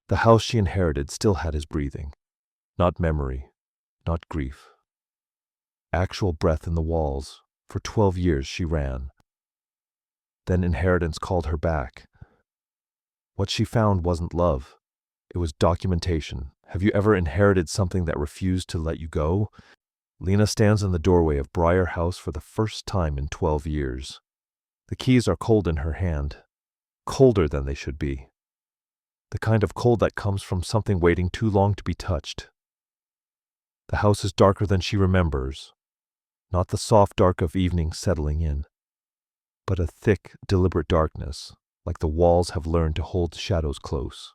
The house she inherited still had his breathing. Not memory, not grief. Actual breath in the walls. For 12 years she ran. Then inheritance called her back. What she found wasn't love. It was documentation. Have you ever inherited something that refused to let you go? Lena stands in the doorway of Briar House for the first time in 12 years. The keys are cold in her hand, colder than they should be. The kind of cold that comes from something waiting too long to be touched. The house is darker than she remembers, not the soft dark of evening settling in, but a thick, deliberate darkness, like the walls have learned to hold shadows close.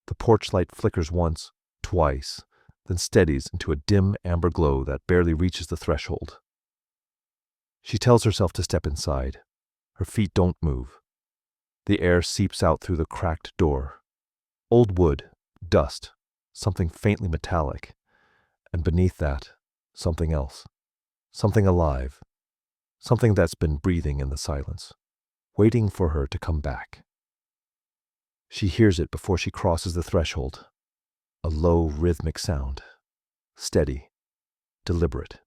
The porch light flickers once, twice, then steadies into a dim amber glow that barely reaches the threshold. She tells herself to step inside. Her feet don't move. The air seeps out through the cracked door. Old wood, dust, something faintly metallic, and beneath that, something else, something alive, something that's been breathing in the silence, waiting for her to come back. She hears it before she crosses the threshold. A low, rhythmic sound. Steady, deliberate,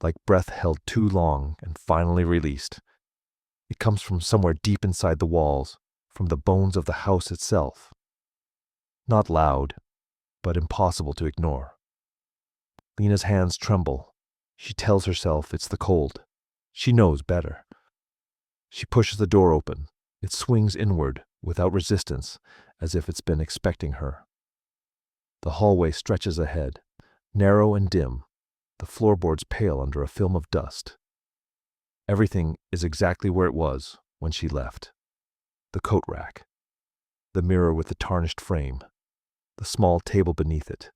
like breath held too long and finally released. It comes from somewhere deep inside the walls, from the bones of the house itself. Not loud, but impossible to ignore. Lena's hands tremble. She tells herself it's the cold. She knows better. She pushes the door open. It swings inward, without resistance, as if it's been expecting her. The hallway stretches ahead, narrow and dim, the floorboards pale under a film of dust. Everything is exactly where it was when she left. The coat rack, the mirror with the tarnished frame, the small table beneath it,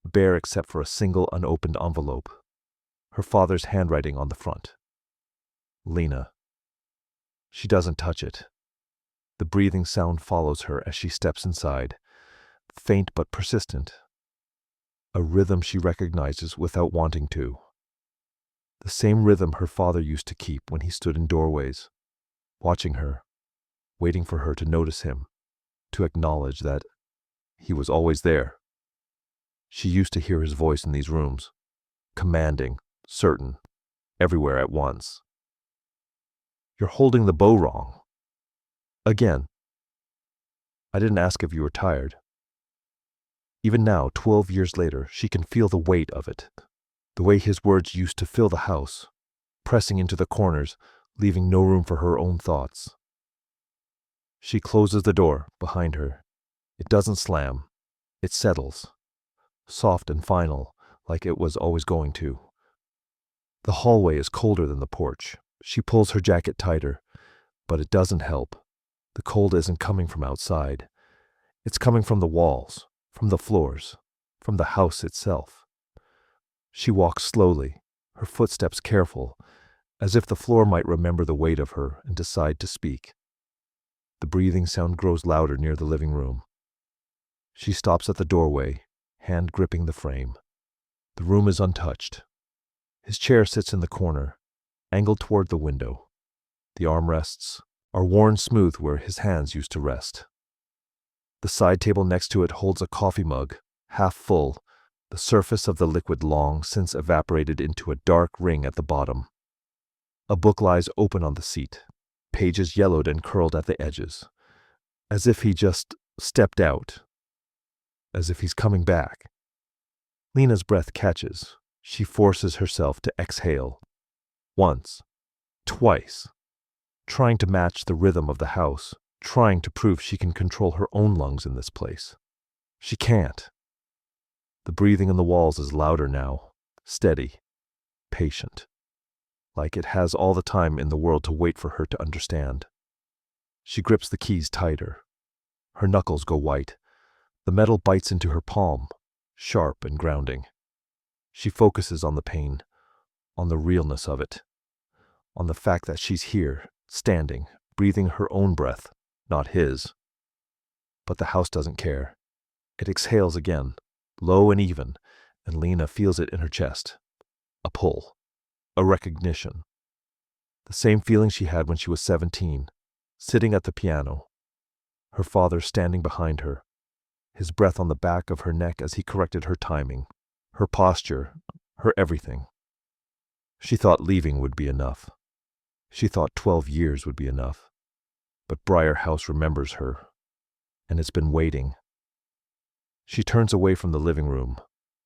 bare except for a single unopened envelope, her father's handwriting on the front. Lena. She doesn't touch it. The breathing sound follows her as she steps inside, faint but persistent. A rhythm she recognizes without wanting to. The same rhythm her father used to keep when he stood in doorways, watching her, waiting for her to notice him, to acknowledge that he was always there. She used to hear his voice in these rooms, commanding, certain, everywhere at once. You're holding the bow wrong. Again. I didn't ask if you were tired. Even now, 12 years later, she can feel the weight of it, the way his words used to fill the house, pressing into the corners, leaving no room for her own thoughts. She closes the door behind her. It doesn't slam. It settles, soft and final, like it was always going to. The hallway is colder than the porch. She pulls her jacket tighter, but it doesn't help. The cold isn't coming from outside. It's coming from the walls, from the floors, from the house itself. She walks slowly, her footsteps careful, as if the floor might remember the weight of her and decide to speak. The breathing sound grows louder near the living room. She stops at the doorway, hand gripping the frame. The room is untouched. His chair sits in the corner, angled toward the window. The armrests are worn smooth where his hands used to rest. The side table next to it holds a coffee mug, half full, the surface of the liquid long since evaporated into a dark ring at the bottom. A book lies open on the seat, pages yellowed and curled at the edges, as if he just stepped out, as if he's coming back. Lena's breath catches. She forces herself to exhale. Once, twice, trying to match the rhythm of the house, trying to prove she can control her own lungs in this place. She can't. The breathing in the walls is louder now, steady, patient, like it has all the time in the world to wait for her to understand. She grips the keys tighter. Her knuckles go white. The metal bites into her palm, sharp and grounding. She focuses on the pain, on the realness of it, on the fact that she's here, standing, breathing her own breath, not his. But the house doesn't care. It exhales again, low and even, and Lena feels it in her chest. A pull, a recognition. The same feeling she had when she was 17, sitting at the piano, her father standing behind her, his breath on the back of her neck as he corrected her timing, her posture, her everything. She thought leaving would be enough. She thought 12 years would be enough. But Briar House remembers her, and it's been waiting. She turns away from the living room.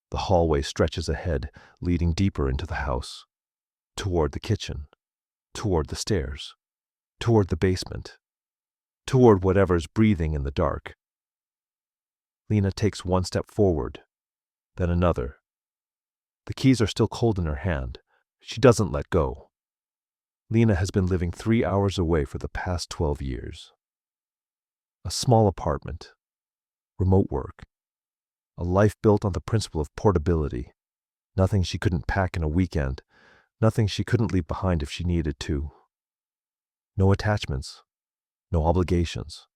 The hallway stretches ahead, leading deeper into the house, toward the kitchen, toward the stairs, toward the basement, toward whatever's breathing in the dark. Lena takes one step forward, then another. The keys are still cold in her hand. She doesn't let go. Lena has been living 3 hours away for the past 12 years. A small apartment, remote work, a life built on the principle of portability, nothing she couldn't pack in a weekend, nothing she couldn't leave behind if she needed to. No attachments, no obligations,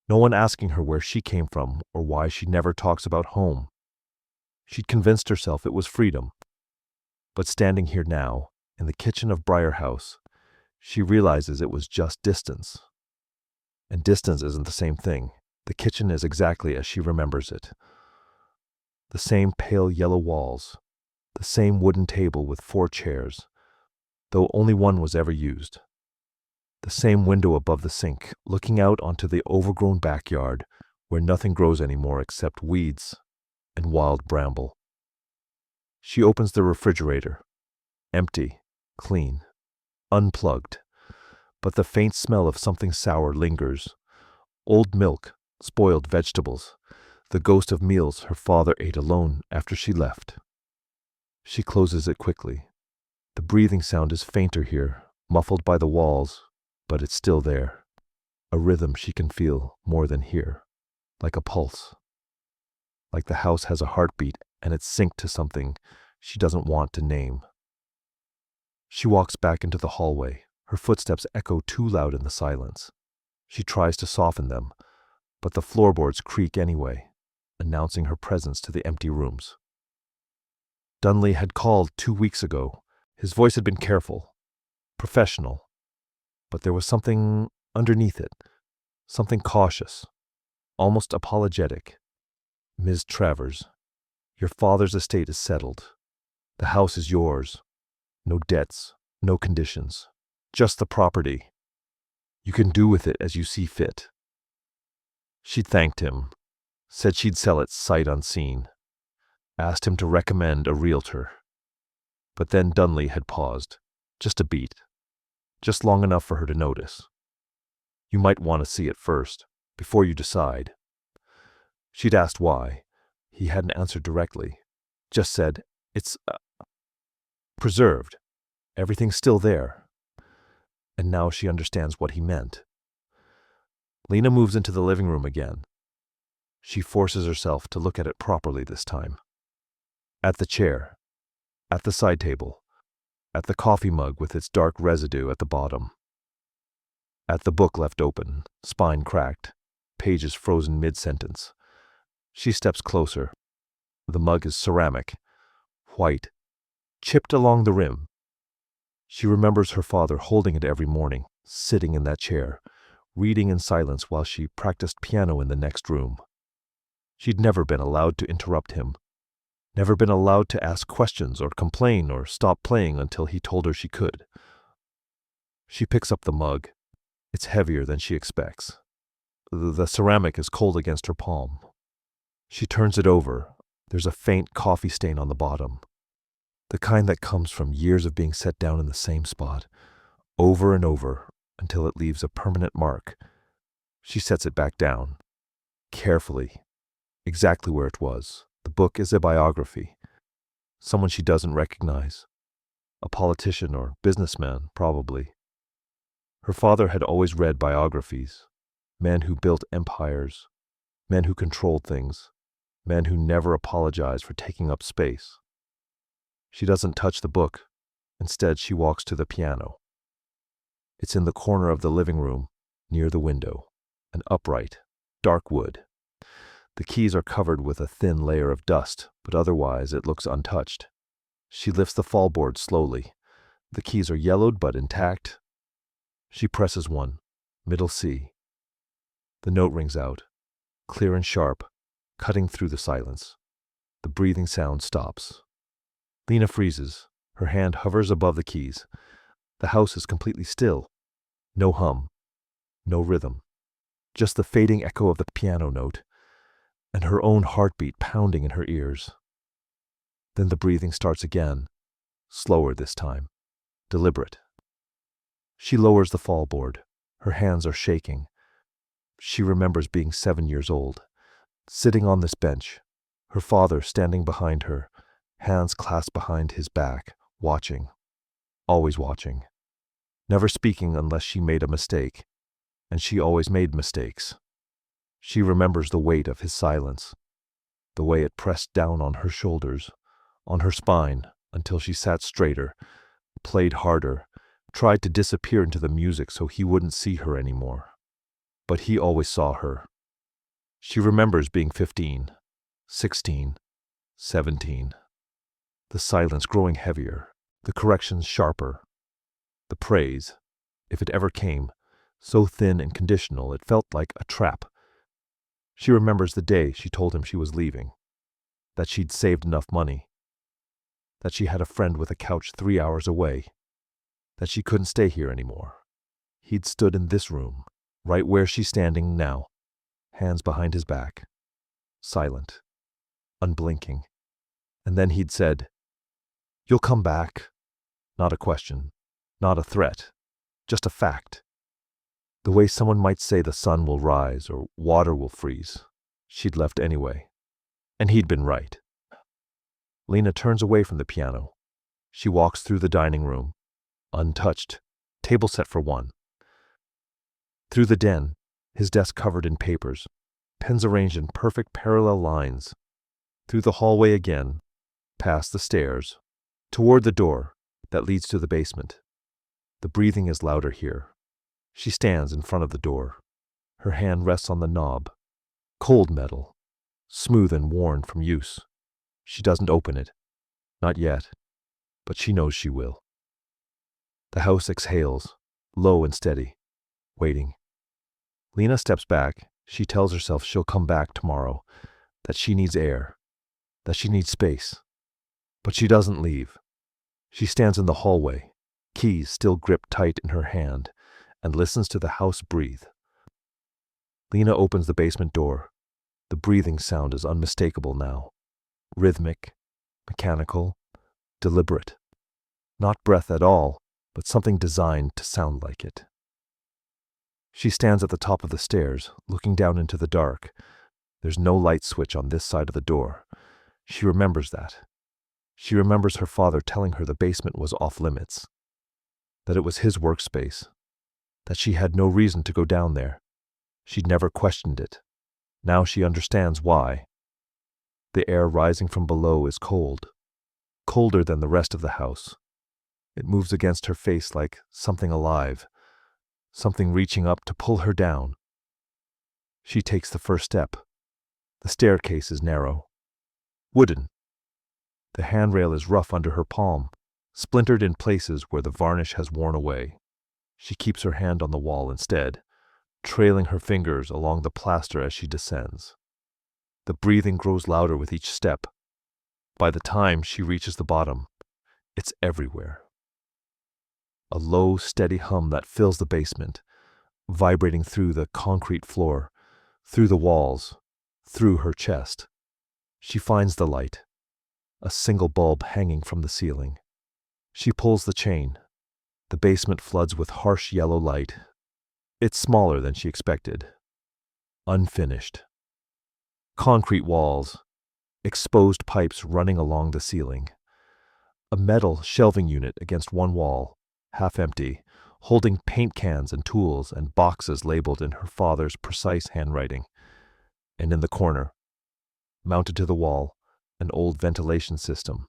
no one asking her where she came from or why she never talks about home. She'd convinced herself it was freedom. But standing here now, in the kitchen of Briar House, she realizes it was just distance. And distance isn't the same thing. The kitchen is exactly as she remembers it. The same pale yellow walls, the same wooden table with 4 chairs, though only one was ever used. The same window above the sink, looking out onto the overgrown backyard where nothing grows anymore except weeds and wild bramble. She opens the refrigerator, empty, clean, unplugged, but the faint smell of something sour lingers. Old milk, spoiled vegetables, the ghost of meals her father ate alone after she left. She closes it quickly. The breathing sound is fainter here, muffled by the walls, but it's still there. A rhythm she can feel more than hear, like a pulse. Like the house has a heartbeat and it's synced to something she doesn't want to name. She walks back into the hallway. Her footsteps echo too loud in the silence. She tries to soften them, but the floorboards creak anyway, announcing her presence to the empty rooms. Dunley had called 2 weeks ago. His voice had been careful, professional, but there was something underneath it, something cautious, almost apologetic. Ms. Travers, your father's estate is settled. The house is yours. No debts, no conditions, just the property. You can do with it as you see fit. She thanked him, said she'd sell it sight unseen, asked him to recommend a realtor. But then Dunley had paused, just a beat, just long enough for her to notice. You might want to see it first, before you decide. She'd asked why. He hadn't answered directly, just said, it's preserved. Everything's still there. And now she understands what he meant. Lena moves into the living room again. She forces herself to look at it properly this time. At the chair, at the side table, at the coffee mug with its dark residue at the bottom, at the book left open, spine cracked, pages frozen mid-sentence. She steps closer. The mug is ceramic, white, chipped along the rim. She remembers her father holding it every morning, sitting in that chair, reading in silence while she practiced piano in the next room. She'd never been allowed to interrupt him, never been allowed to ask questions or complain or stop playing until he told her she could. She picks up the mug. It's heavier than she expects. The ceramic is cold against her palm. She turns it over. There's a faint coffee stain on the bottom, the kind that comes from years of being set down in the same spot, over and over, until it leaves a permanent mark. She sets it back down, carefully, exactly where it was. The book is a biography, someone she doesn't recognize, a politician or businessman, probably. Her father had always read biographies, men who built empires, men who controlled things, men who never apologized for taking up space. She doesn't touch the book. Instead, she walks to the piano. It's in the corner of the living room, near the window, an upright, dark wood. The keys are covered with a thin layer of dust, but otherwise it looks untouched. She lifts the fallboard slowly. The keys are yellowed but intact. She presses one, middle C. The note rings out, clear and sharp, cutting through the silence. The breathing sound stops. Lena freezes. Her hand hovers above the keys. The house is completely still. No hum. No rhythm. Just the fading echo of the piano note, and her own heartbeat pounding in her ears. Then the breathing starts again, slower this time, deliberate. She lowers the fallboard. Her hands are shaking. She remembers being 7 years old, sitting on this bench, her father standing behind her, hands clasped behind his back, watching, always watching, never speaking unless she made a mistake, and she always made mistakes. She remembers the weight of his silence, the way it pressed down on her shoulders, on her spine, until she sat straighter, played harder, tried to disappear into the music so he wouldn't see her anymore. But he always saw her. She remembers being 15, 16, 17. The silence growing heavier, the corrections sharper, the praise, if it ever came, so thin and conditional it felt like a trap. She remembers the day she told him she was leaving, that she'd saved enough money, that she had a friend with a couch 3 hours away, that she couldn't stay here anymore. He'd stood in this room, right where she's standing now, hands behind his back, silent, unblinking. And then he'd said, "You'll come back." Not a question, not a threat, just a fact. The way someone might say the sun will rise or water will freeze. She'd left anyway. And he'd been right. Lena turns away from the piano. She walks through the dining room, untouched, table set for one. Through the den, his desk covered in papers, pens arranged in perfect parallel lines. Through the hallway again, past the stairs, toward the door that leads to the basement. The breathing is louder here. She stands in front of the door. Her hand rests on the knob. Cold metal, smooth and worn from use. She doesn't open it. Not yet. But she knows she will. The house exhales, low and steady, waiting. Lena steps back. She tells herself she'll come back tomorrow, that she needs air, that she needs space. But she doesn't leave. She stands in the hallway, keys still gripped tight in her hand, and listens to the house breathe. Lena opens the basement door. The breathing sound is unmistakable now. Rhythmic, mechanical, deliberate. Not breath at all, but something designed to sound like it. She stands at the top of the stairs, looking down into the dark. There's no light switch on this side of the door. She remembers that. She remembers her father telling her the basement was off limits, that it was his workspace, that she had no reason to go down there. She'd never questioned it. Now she understands why. The air rising from below is cold, colder than the rest of the house. It moves against her face like something alive, something reaching up to pull her down. She takes the first step. The staircase is narrow, wooden. The handrail is rough under her palm, splintered in places where the varnish has worn away. She keeps her hand on the wall instead, trailing her fingers along the plaster as she descends. The breathing grows louder with each step. By the time she reaches the bottom, it's everywhere. A low, steady hum that fills the basement, vibrating through the concrete floor, through the walls, through her chest. She finds the light, a single bulb hanging from the ceiling. She pulls the chain. The basement floods with harsh yellow light. It's smaller than she expected. Unfinished. Concrete walls, exposed pipes running along the ceiling. A metal shelving unit against one wall, half empty, holding paint cans and tools and boxes labeled in her father's precise handwriting. And in the corner, mounted to the wall, an old ventilation system.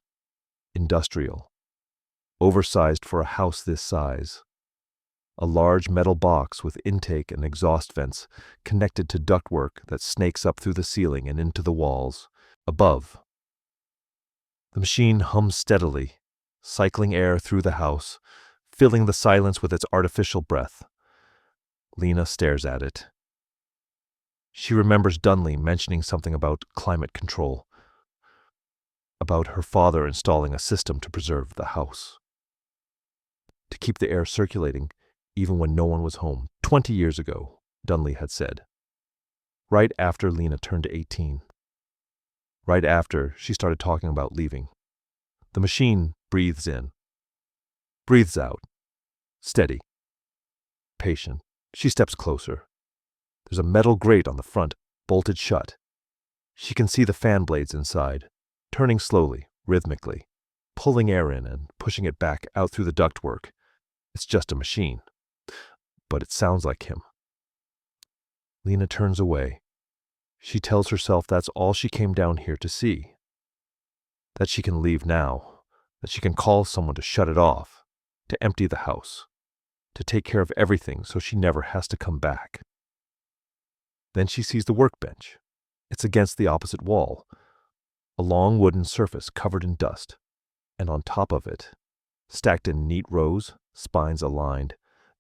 Industrial. Oversized for a house this size. A large metal box with intake and exhaust vents connected to ductwork that snakes up through the ceiling and into the walls. Above. The machine hums steadily, cycling air through the house, filling the silence with its artificial breath. Lena stares at it. She remembers Dunley mentioning something about climate control, about her father installing a system to preserve the house, to keep the air circulating even when no one was home. 20 years ago, Dunley had said. Right after Lena turned 18. Right after she started talking about leaving. The machine breathes in, breathes out, steady, patient. She steps closer. There's a metal grate on the front, bolted shut. She can see the fan blades inside, turning slowly, rhythmically, pulling air in and pushing it back out through the ductwork. It's just a machine, but it sounds like him. Lena turns away. She tells herself that's all she came down here to see. That she can leave now, that she can call someone to shut it off, to empty the house, to take care of everything so she never has to come back. Then she sees the workbench. It's against the opposite wall, a long wooden surface covered in dust, and on top of it, stacked in neat rows, spines aligned,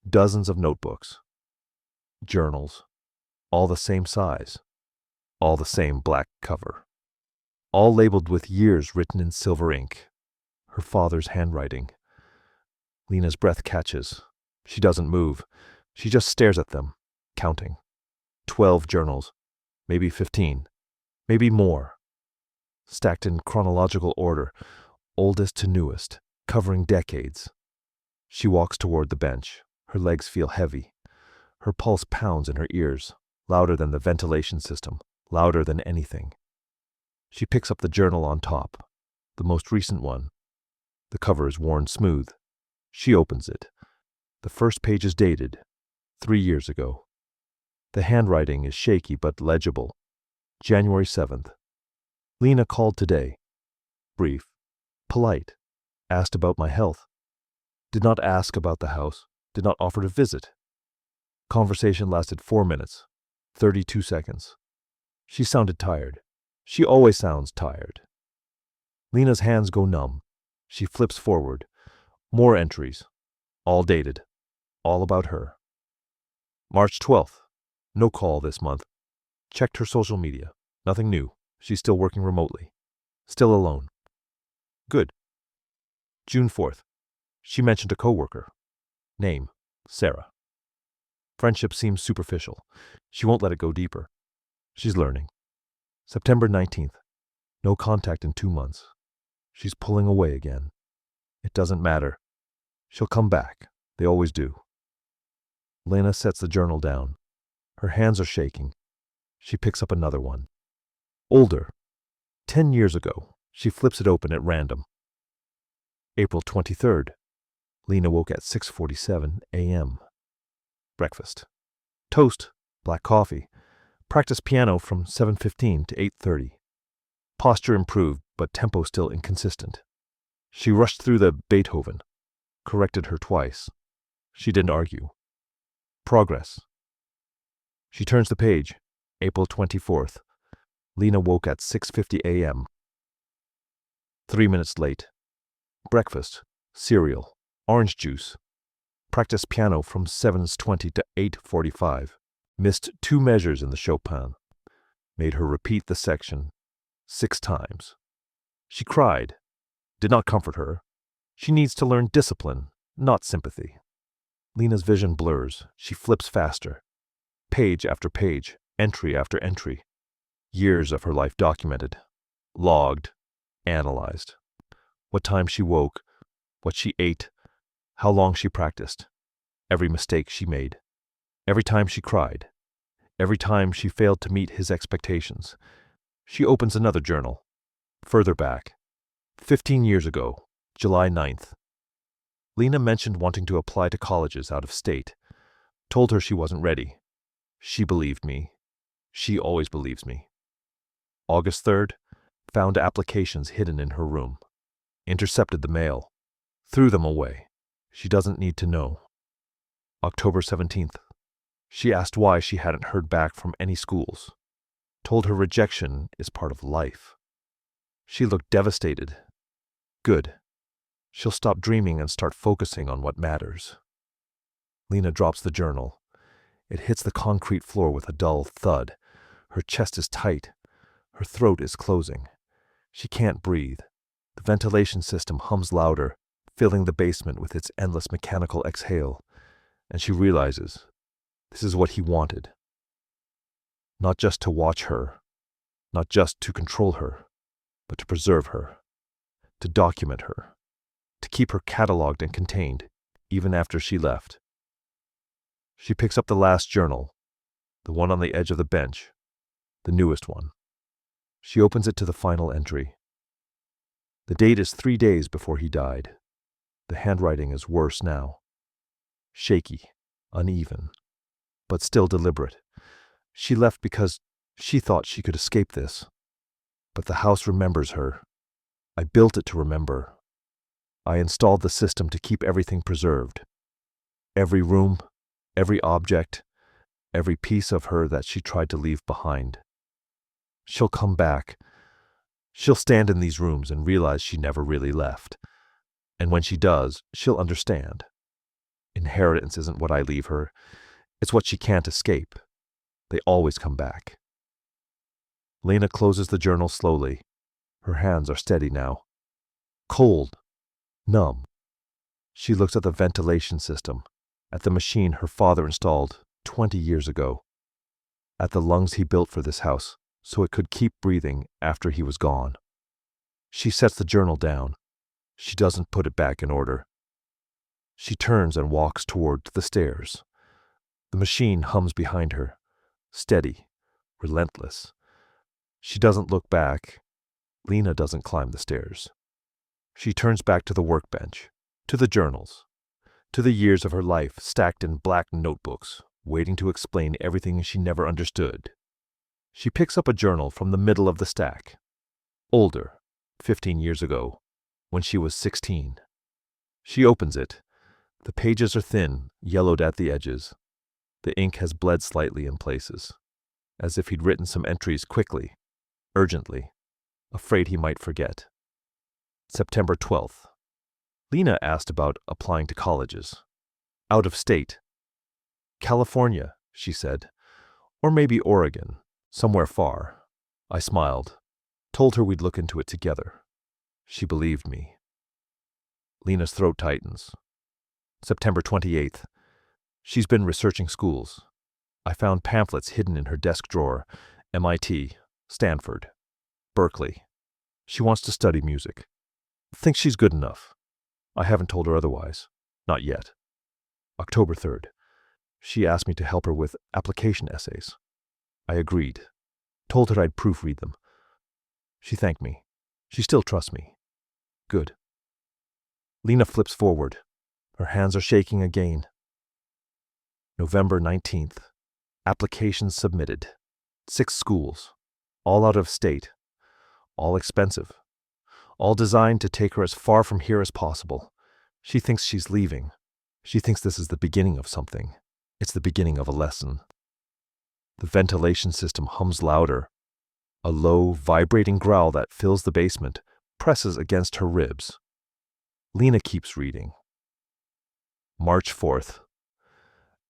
dozens of notebooks, journals, all the same size, all the same black cover, all labeled with years written in silver ink, her father's handwriting. Lena's breath catches. She doesn't move. She just stares at them, counting. 12 journals, maybe 15, maybe more, stacked in chronological order, oldest to newest, covering decades. She walks toward the bench. Her legs feel heavy. Her pulse pounds in her ears, louder than the ventilation system, louder than anything. She picks up the journal on top, the most recent one. The cover is worn smooth. She opens it. The first page is dated, 3 years ago. The handwriting is shaky but legible. January 7th. Lena called today. Brief. Polite. Asked about my health. Did not ask about the house. Did not offer to visit. Conversation lasted 4 minutes, 32 seconds. She sounded tired. She always sounds tired. Lena's hands go numb. She flips forward. More entries. All dated. All about her. March 12th. No call this month. Checked her social media. Nothing new. She's still working remotely. Still alone. Good. June 4th. She mentioned a coworker. Name, Sarah. Friendship seems superficial. She won't let it go deeper. She's learning. September 19th. No contact in 2 months. She's pulling away again. It doesn't matter. She'll come back. They always do. Lena sets the journal down. Her hands are shaking. She picks up another one. Older. 10 years ago. She flips it open at random. April 23rd. Lena woke at 6:47 a.m. Breakfast. Toast, black coffee. Practiced piano from 7:15 to 8:30. Posture improved, but tempo still inconsistent. She rushed through the Beethoven. Corrected her twice. She didn't argue. Progress. She turns the page. April 24th. Lena woke at 6:50 a.m. 3 minutes late. Breakfast. Cereal. Orange juice. Practiced piano from 7:20 to 8:45. Missed 2 measures in the Chopin. Made her repeat the section 6 times. She cried. Did not comfort her. She needs to learn discipline, not sympathy. Lena's vision blurs. She flips faster. Page after page, entry after entry. Years of her life documented, logged, analyzed. What time she woke, what she ate, how long she practiced, every mistake she made, every time she cried, every time she failed to meet his expectations. She opens another journal, further back, 15 years ago, July 9th. Lena mentioned wanting to apply to colleges out of state. Told her she wasn't ready. She believed me. She always believes me. August 3rd, found applications hidden in her room. Intercepted the mail. Threw them away. She doesn't need to know. October 17th. She asked why she hadn't heard back from any schools. Told her rejection is part of life. She looked devastated. Good. She'll stop dreaming and start focusing on what matters. Lena drops the journal. It hits the concrete floor with a dull thud. Her chest is tight. Her throat is closing. She can't breathe. The ventilation system hums louder, filling the basement with its endless mechanical exhale, and she realizes this is what he wanted. Not just to watch her, not just to control her, but to preserve her, to document her, to keep her cataloged and contained, even after she left. She picks up the last journal, the one on the edge of the bench, the newest one. She opens it to the final entry. The date is 3 days before he died. The handwriting is worse now. Shaky, uneven, but still deliberate. She left because she thought she could escape this. But the house remembers her. I built it to remember. I installed the system to keep everything preserved. Every room, every object, every piece of her that she tried to leave behind. She'll come back. She'll stand in these rooms and realize she never really left. And when she does, she'll understand. Inheritance isn't what I leave her. It's what she can't escape. They always come back. Lena closes the journal slowly. Her hands are steady now. Cold. Numb. She looks at the ventilation system, at the machine her father installed 20 years ago, at the lungs he built for this house so it could keep breathing after he was gone. She sets the journal down. She doesn't put it back in order. She turns and walks toward the stairs. The machine hums behind her, steady, relentless. She doesn't look back. Lena doesn't climb the stairs. She turns back to the workbench, to the journals, to the years of her life stacked in black notebooks, waiting to explain everything she never understood. She picks up a journal from the middle of the stack. Older, 15 years ago, when she was 16. She opens it. The pages are thin, yellowed at the edges. The ink has bled slightly in places, as if he'd written some entries quickly, urgently, afraid he might forget. September 12th. Lena asked about applying to colleges. Out of state. California, she said, or maybe Oregon, somewhere far. I smiled, told her we'd look into it together. She believed me. Lena's throat tightens. September 28th. She's been researching schools. I found pamphlets hidden in her desk drawer. MIT, Stanford, Berkeley. She wants to study music. Thinks she's good enough. I haven't told her otherwise. Not yet. October 3rd. She asked me to help her with application essays. I agreed. Told her I'd proofread them. She thanked me. She still trusts me. Good. Lena flips forward. Her hands are shaking again. November 19th. Applications submitted. 6 schools. All out of state. All expensive. All designed to take her as far from here as possible. She thinks she's leaving. She thinks this is the beginning of something. It's the beginning of a lesson. The ventilation system hums louder. A low, vibrating growl that fills the basement presses against her ribs. Lena keeps reading. March 4th.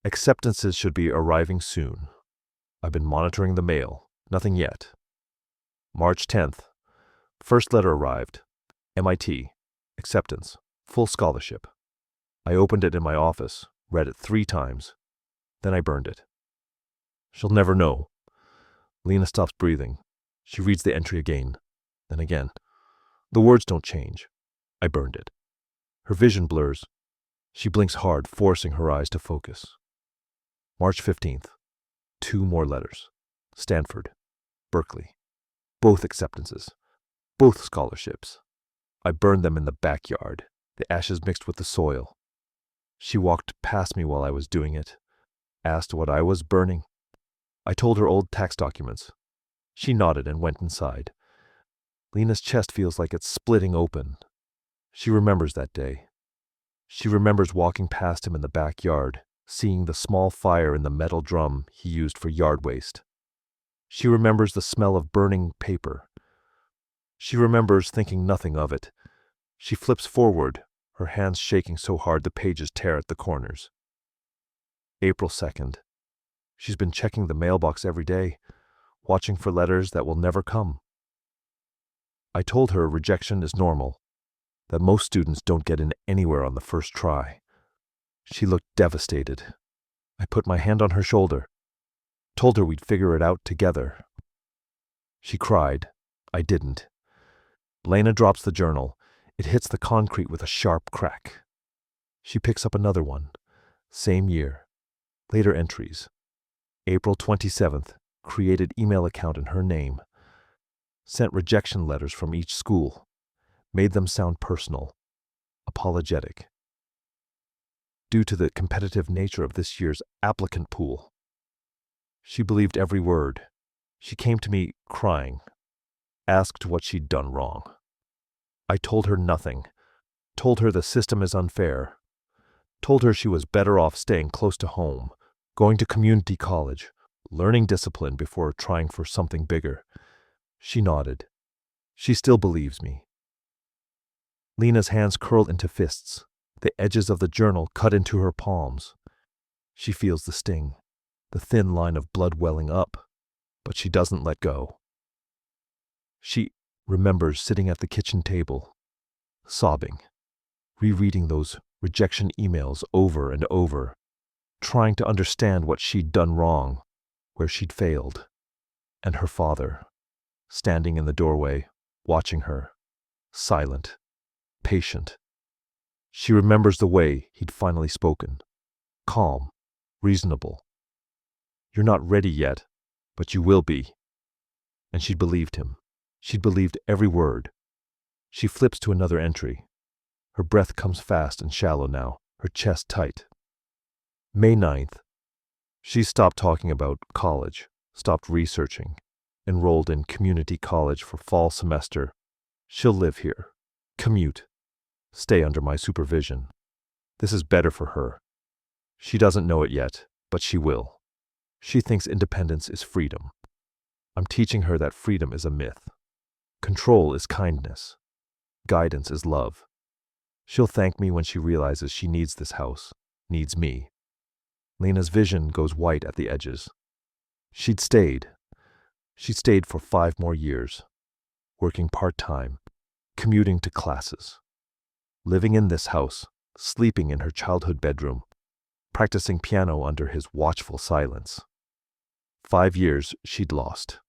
Acceptances should be arriving soon. I've been monitoring the mail. Nothing yet. March 10th. First letter arrived. MIT. Acceptance. Full scholarship. I opened it in my office, read it 3 times. Then I burned it. She'll never know. Lena stops breathing. She reads the entry again, then again. The words don't change. I burned it. Her vision blurs. She blinks hard, forcing her eyes to focus. March 15th. 2 more letters. Stanford. Berkeley. Both acceptances. Both scholarships. I burned them in the backyard, the ashes mixed with the soil. She walked past me while I was doing it, asked what I was burning. I told her old tax documents. She nodded and went inside. Lena's chest feels like it's splitting open. She remembers that day. She remembers walking past him in the backyard, seeing the small fire in the metal drum he used for yard waste. She remembers the smell of burning paper. She remembers thinking nothing of it. She flips forward, her hands shaking so hard the pages tear at the corners. April 2nd. She's been checking the mailbox every day. watching for letters that will never come. I told her rejection is normal, that most students don't get in anywhere on the first try. She looked devastated. I put my hand on her shoulder, told her we'd figure it out together. She cried. I didn't. Lena drops the journal. It hits the concrete with a sharp crack. She picks up another one. Same year. Later entries. April 27th. Created email account in her name. Sent rejection letters from each school. Made them sound personal. Apologetic. Due to the competitive nature of this year's applicant pool. She believed every word. She came to me crying. Asked what she'd done wrong. I told her nothing. Told her the system is unfair. Told her she was better off staying close to home, going to community college, learning discipline before trying for something bigger. She nodded. She still believes me. Lena's hands curl into fists, the edges of the journal cut into her palms. She feels the sting, the thin line of blood welling up, but she doesn't let go. She remembers sitting at the kitchen table, sobbing, rereading those rejection emails over and over, trying to understand what she'd done wrong, where she'd failed, and her father, standing in the doorway, watching her, silent, patient. She remembers the way he'd finally spoken, calm, reasonable. You're not ready yet, but you will be. And she'd believed him. She'd believed every word. She flips to another entry. Her breath comes fast and shallow now, her chest tight. May 9th. She stopped talking about college, stopped researching, enrolled in community college for fall semester. She'll live here, commute, stay under my supervision. This is better for her. She doesn't know it yet, but she will. She thinks independence is freedom. I'm teaching her that freedom is a myth. Control is kindness. Guidance is love. She'll thank me when she realizes she needs this house, needs me. Lena's vision goes white at the edges. She'd stayed. She'd stayed for 5 more years, working part-time, commuting to classes, living in this house, sleeping in her childhood bedroom, practicing piano under his watchful silence. 5 years she'd lost.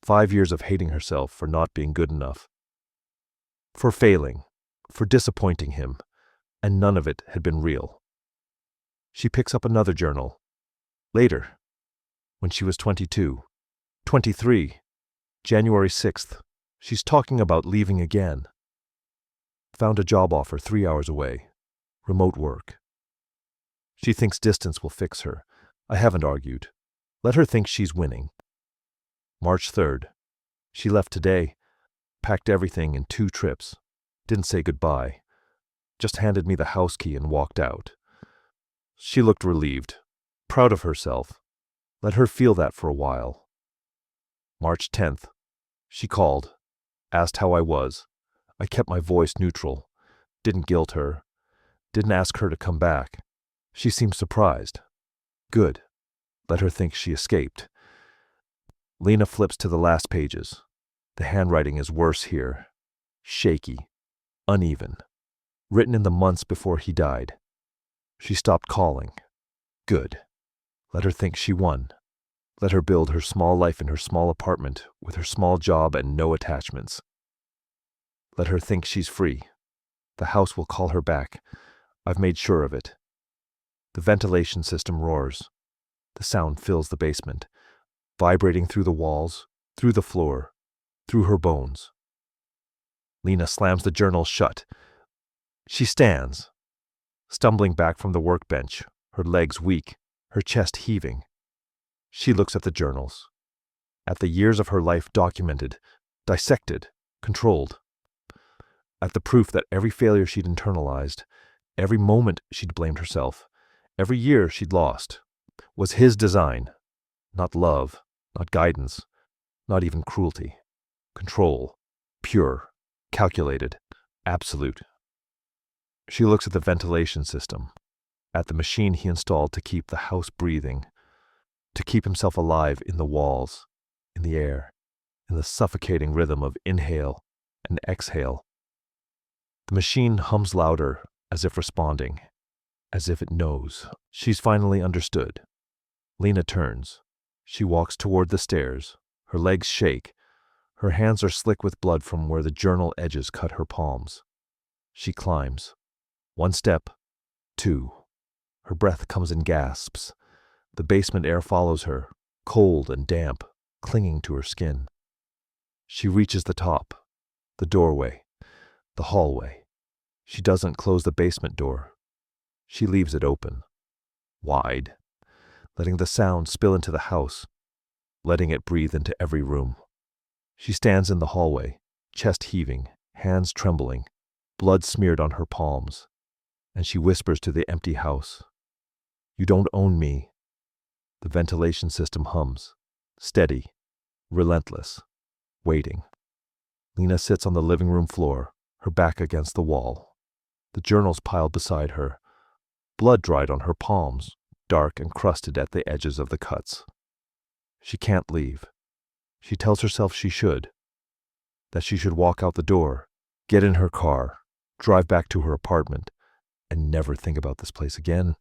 5 years of hating herself for not being good enough, for failing, for disappointing him, and none of it had been real. She picks up another journal. Later, when she was 22, 23, January 6th, she's talking about leaving again. Found a job offer 3 hours away, remote work. She thinks distance will fix her. I haven't argued. Let her think she's winning. March 3rd. She left today, packed everything in 2 trips, didn't say goodbye, just handed me the house key and walked out. She looked relieved, proud of herself. Let her feel that for a while. March 10th. She called, asked how I was. I kept my voice neutral, didn't guilt her, didn't ask her to come back. She seemed surprised. Good. Let her think she escaped. Lena flips to the last pages. The handwriting is worse here. Shaky. Uneven. Written in the months before he died. She stopped calling. Good. Let her think she won. Let her build her small life in her small apartment with her small job and no attachments. Let her think she's free. The house will call her back. I've made sure of it. The ventilation system roars. The sound fills the basement, vibrating through the walls, through the floor, through her bones. Lena slams the journal shut. She stands, stumbling back from the workbench, her legs weak, her chest heaving. She looks at the journals, at the years of her life documented, dissected, controlled, at the proof that every failure she'd internalized, every moment she'd blamed herself, every year she'd lost, was his design, not love, not guidance, not even cruelty. Control, pure, calculated, absolute. She looks at the ventilation system, at the machine he installed to keep the house breathing, to keep himself alive in the walls, in the air, in the suffocating rhythm of inhale and exhale. The machine hums louder, as if responding, as if it knows. She's finally understood. Lena turns. She walks toward the stairs. Her legs shake. Her hands are slick with blood from where the journal edges cut her palms. She climbs. 1 step, 2. Her breath comes in gasps. The basement air follows her, cold and damp, clinging to her skin. She reaches the top, the doorway, the hallway. She doesn't close the basement door. She leaves it open, wide, letting the sound spill into the house, letting it breathe into every room. She stands in the hallway, chest heaving, hands trembling, blood smeared on her palms, and she whispers to the empty house, "You don't own me." The ventilation system hums, steady, relentless, waiting. Lena sits on the living room floor, her back against the wall. The journals piled beside her, blood dried on her palms, dark and crusted at the edges of the cuts. She can't leave. She tells herself she should, that she should walk out the door, get in her car, drive back to her apartment, and never think about this place again.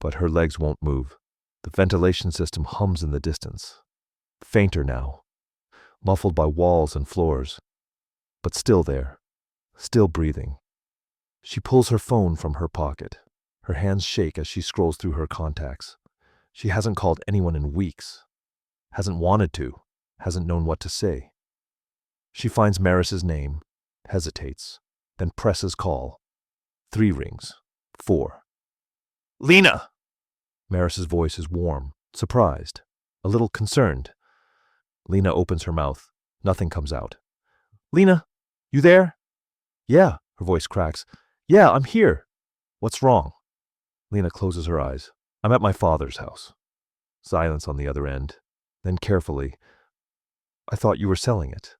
But her legs won't move. The ventilation system hums in the distance, fainter now, muffled by walls and floors, but still there, still breathing. She pulls her phone from her pocket. Her hands shake as she scrolls through her contacts. She hasn't called anyone in weeks, hasn't wanted to, hasn't known what to say. She finds Maris's name, hesitates, then presses call. 3 rings, 4. "Lena!" Maris's voice is warm, surprised, a little concerned. Lena opens her mouth. Nothing comes out. "Lena, you there?" "Yeah," her voice cracks. "Yeah, I'm here." "What's wrong?" Lena closes her eyes. "I'm at my father's house." Silence on the other end. Then carefully, "I thought you were selling it."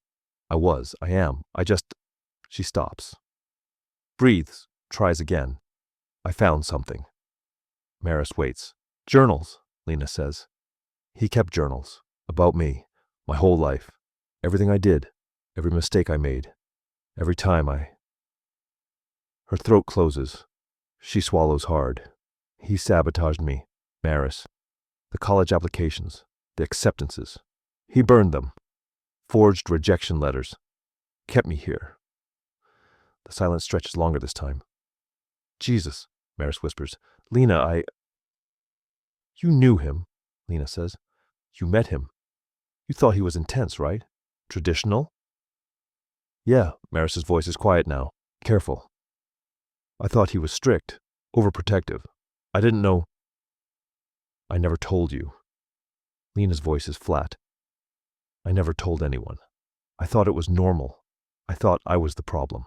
"I was. I am. I just—" She stops. Breathes. Tries again. "I found something." Maris waits. "Journals," Lena says. "He kept journals. About me. My whole life. Everything I did. Every mistake I made. Every time I—" Her throat closes. She swallows hard. "He sabotaged me, Maris. The college applications. The acceptances. He burned them. Forged rejection letters. Kept me here." The silence stretches longer this time. "Jesus," Maris whispers. "Lena, You knew him," Lena says. "You met him. You thought he was intense, right? Traditional?" "Yeah," Maris's voice is quiet now. Careful. "I thought he was strict, overprotective. I didn't know—" "I never told you." Lena's voice is flat. "I never told anyone. I thought it was normal. I thought I was the problem."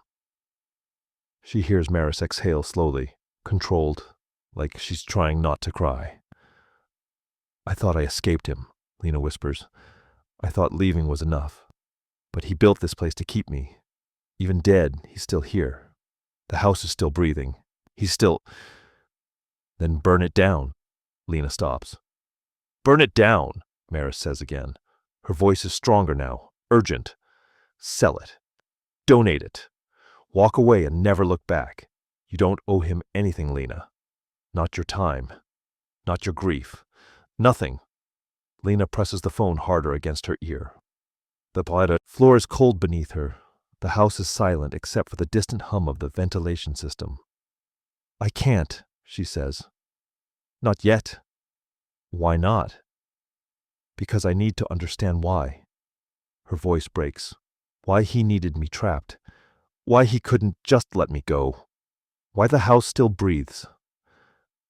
She hears Maris exhale slowly, controlled, like she's trying not to cry. "I thought I escaped him," Lena whispers. "I thought leaving was enough. But he built this place to keep me. Even dead, he's still here. The house is still breathing. He's still—" "Then burn it down." Lena stops. "Burn it down," Maris says again. Her voice is stronger now, urgent. "Sell it. Donate it. Walk away and never look back. You don't owe him anything, Lena. Not your time. Not your grief. Nothing." Lena presses the phone harder against her ear. The floor is cold beneath her. The house is silent except for the distant hum of the ventilation system. "I can't," she says. "Not yet." "Why not?" "Because I need to understand why." Her voice breaks. Why he needed me trapped. Why he couldn't just let me go. Why the house still breathes.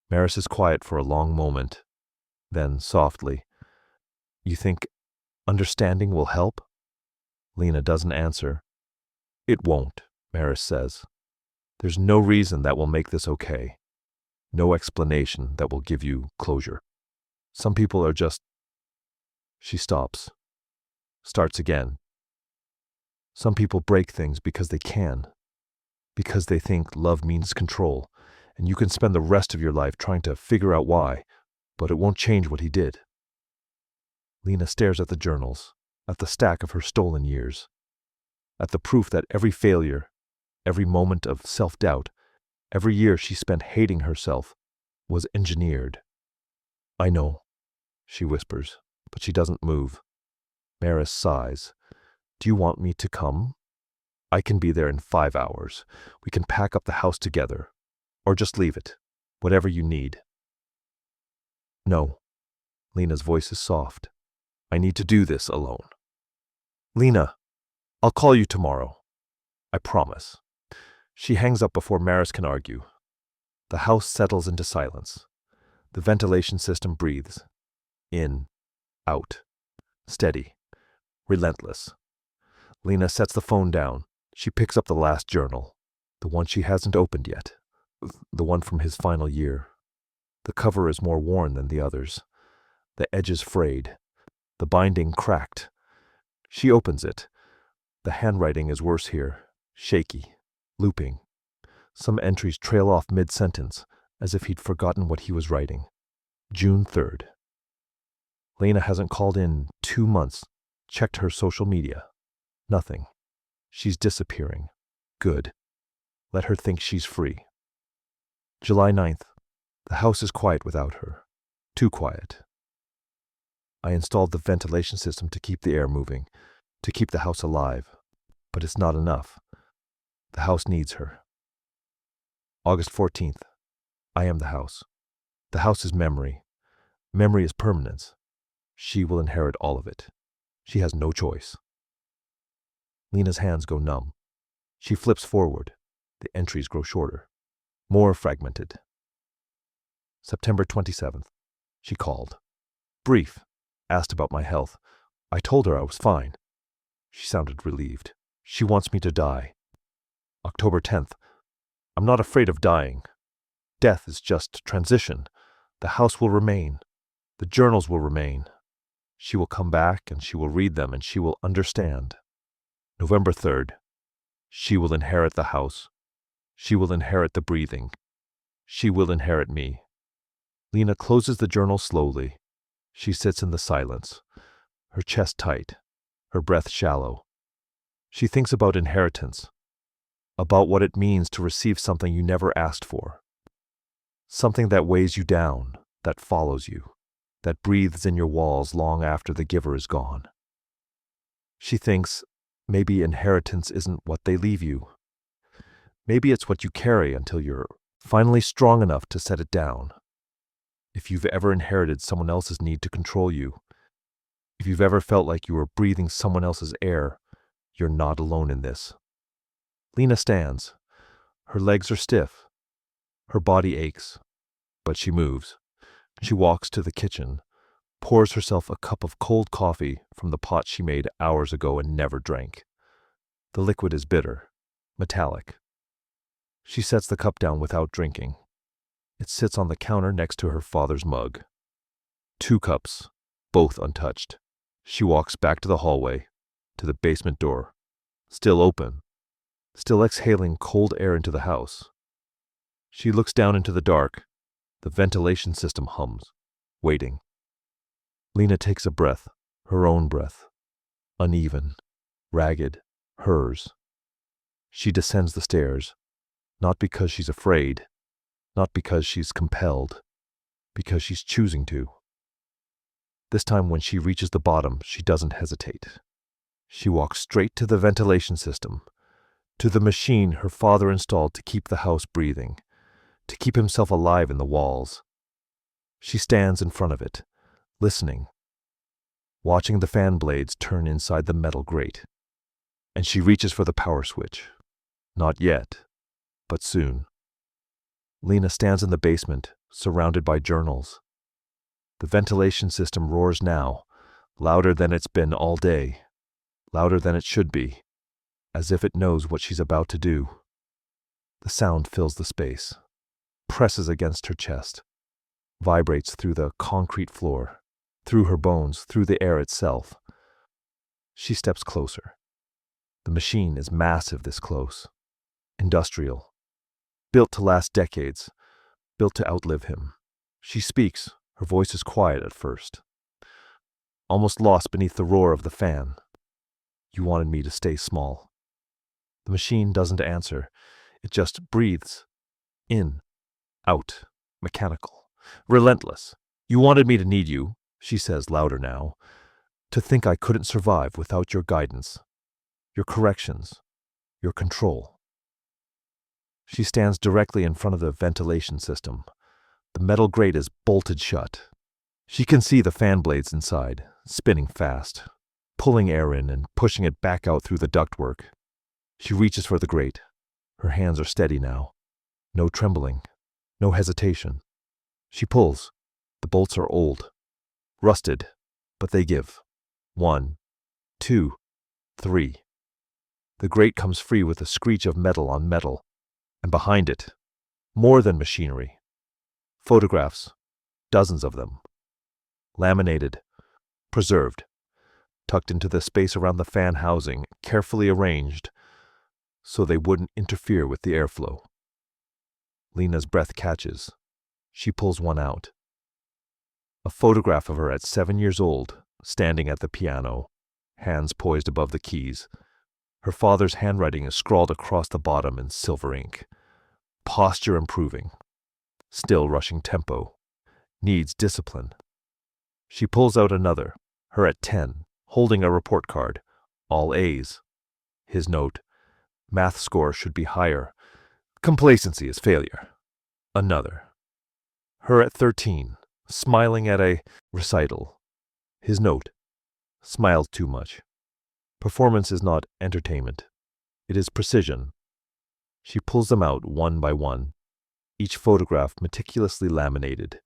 Maris is quiet for a long moment. Then, softly, "You think understanding will help?" Lena doesn't answer. "It won't," Maris says. "There's no reason that will make this okay. No explanation that will give you closure. Some people are just—" She stops. Starts again. "Some people break things because they can. Because they think love means control, and you can spend the rest of your life trying to figure out why, but it won't change what he did." Lena stares at the journals, at the stack of her stolen years, at the proof that every failure, every moment of self-doubt, every year she spent hating herself was engineered. I know, she whispers, but she doesn't move. Maris sighs. Do you want me to come? I can be there in 5 hours. We can pack up the house together. Or just leave it. Whatever you need. No. Lena's voice is soft. I need to do this alone. Lena, I'll call you tomorrow. I promise. She hangs up before Maris can argue. The house settles into silence. The ventilation system breathes. In. Out. Steady. Relentless. Lena sets the phone down. She picks up the last journal. The one she hasn't opened yet. The one from his final year. The cover is more worn than the others. The edges frayed. The binding cracked. She opens it. The handwriting is worse here. Shaky. Looping. Some entries trail off mid-sentence, as if he'd forgotten what he was writing. June 3rd. Lena hasn't called in 2 months. Checked her social media. Nothing. She's disappearing. Good. Let her think she's free. July 9th. The house is quiet without her. Too quiet. I installed the ventilation system to keep the air moving, to keep the house alive. But it's not enough. The house needs her. August 14th. I am the house. The house is memory. Memory is permanence. She will inherit all of it. She has no choice. Lena's hands go numb. She flips forward. The entries grow shorter. More fragmented. September 27th. She called. Brief. Asked about my health. I told her I was fine. She sounded relieved. She wants me to die. October 10th. I'm not afraid of dying. Death is just transition. The house will remain. The journals will remain. She will come back and she will read them and she will understand. November 3rd. She will inherit the house. She will inherit the breathing. She will inherit me. Lena closes the journal slowly. She sits in the silence, her chest tight, her breath shallow. She thinks about inheritance, about what it means to receive something you never asked for, something that weighs you down, that follows you, that breathes in your walls long after the giver is gone. She thinks, maybe inheritance isn't what they leave you. Maybe it's what you carry until you're finally strong enough to set it down. If you've ever inherited someone else's need to control you, if you've ever felt like you were breathing someone else's air, you're not alone in this. Lena stands. Her legs are stiff. Her body aches. But she moves. She walks to the kitchen, pours herself a cup of cold coffee from the pot she made hours ago and never drank. The liquid is bitter, metallic. She sets the cup down without drinking. It sits on the counter next to her father's mug. 2 cups, both untouched. She walks back to the hallway, to the basement door, still open, still exhaling cold air into the house. She looks down into the dark. The ventilation system hums, waiting. Lena takes a breath, her own breath, uneven, ragged, hers. She descends the stairs, not because she's afraid, not because she's compelled, because she's choosing to. This time when she reaches the bottom, she doesn't hesitate. She walks straight to the ventilation system, to the machine her father installed to keep the house breathing, to keep himself alive in the walls. She stands in front of it, listening, watching the fan blades turn inside the metal grate. And she reaches for the power switch. Not yet, but soon. Lena stands in the basement, surrounded by journals. The ventilation system roars now, louder than it's been all day, louder than it should be, as if it knows what she's about to do. The sound fills the space, presses against her chest, vibrates through the concrete floor, through her bones, through the air itself. She steps closer. The machine is massive this close, industrial, built to last decades, built to outlive him. She speaks. Her voice is quiet at first. almost lost beneath the roar of the fan. You wanted me to stay small. The machine doesn't answer. It just breathes. In, out, mechanical, relentless. You wanted me to need you, she says louder now, to think I couldn't survive without your guidance, your corrections, your control. She stands directly in front of the ventilation system. The metal grate is bolted shut. She can see the fan blades inside, spinning fast, pulling air in and pushing it back out through the ductwork. She reaches for the grate. Her hands are steady now. No trembling, no hesitation. She pulls. The bolts are old, rusted, but they give. 1, 2, 3. The grate comes free with a screech of metal on metal, and behind it, more than machinery. Photographs, dozens of them. Laminated, preserved, tucked into the space around the fan housing, carefully arranged so they wouldn't interfere with the airflow. Lena's breath catches. She pulls one out. A photograph of her at 7 years old, standing at the piano, hands poised above the keys. Her father's handwriting is scrawled across the bottom in silver ink. Posture improving. Still rushing tempo. Needs discipline. She pulls out another, her at 10, holding a report card. All A's. His note. Math score should be higher. Complacency is failure. Another. Her at 13, smiling at a recital. His note. Smiled too much. Performance is not entertainment. It is precision. She pulls them out one by one, each photograph meticulously laminated,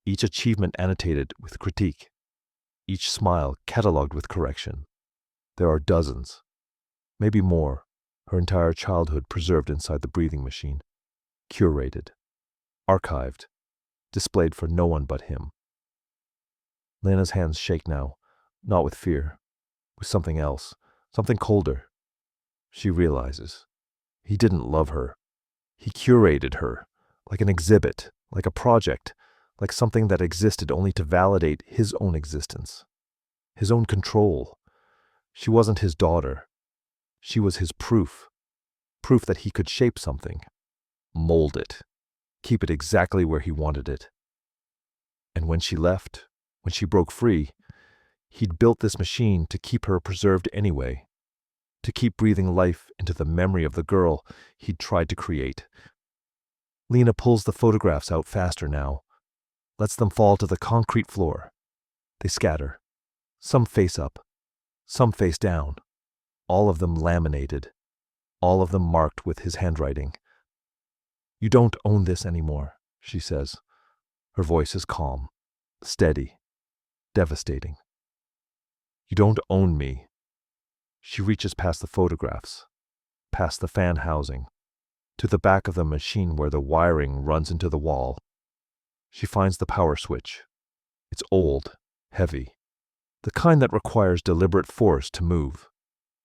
each achievement annotated with critique, each smile catalogued with correction. There are dozens, maybe more, her entire childhood preserved inside the breathing machine, curated, archived, displayed for no one but him. Lena's hands shake now, not with fear, with something else, something colder. She realizes. He didn't love her. He curated her, like an exhibit, like a project, like something that existed only to validate his own existence, his own control. She wasn't his daughter. She was his proof that he could shape something, mold it, keep it exactly where he wanted it. And when she left, when she broke free, he'd built this machine to keep her preserved anyway, to keep breathing life into the memory of the girl he'd tried to create. Lena pulls the photographs out faster now, lets them fall to the concrete floor. They scatter, some face up, some face down, all of them laminated, all of them marked with his handwriting. You don't own this anymore, she says. Her voice is calm, steady, devastating. You don't own me. She reaches past the photographs, past the fan housing, to the back of the machine where the wiring runs into the wall. She finds the power switch. It's old, heavy, the kind that requires deliberate force to move.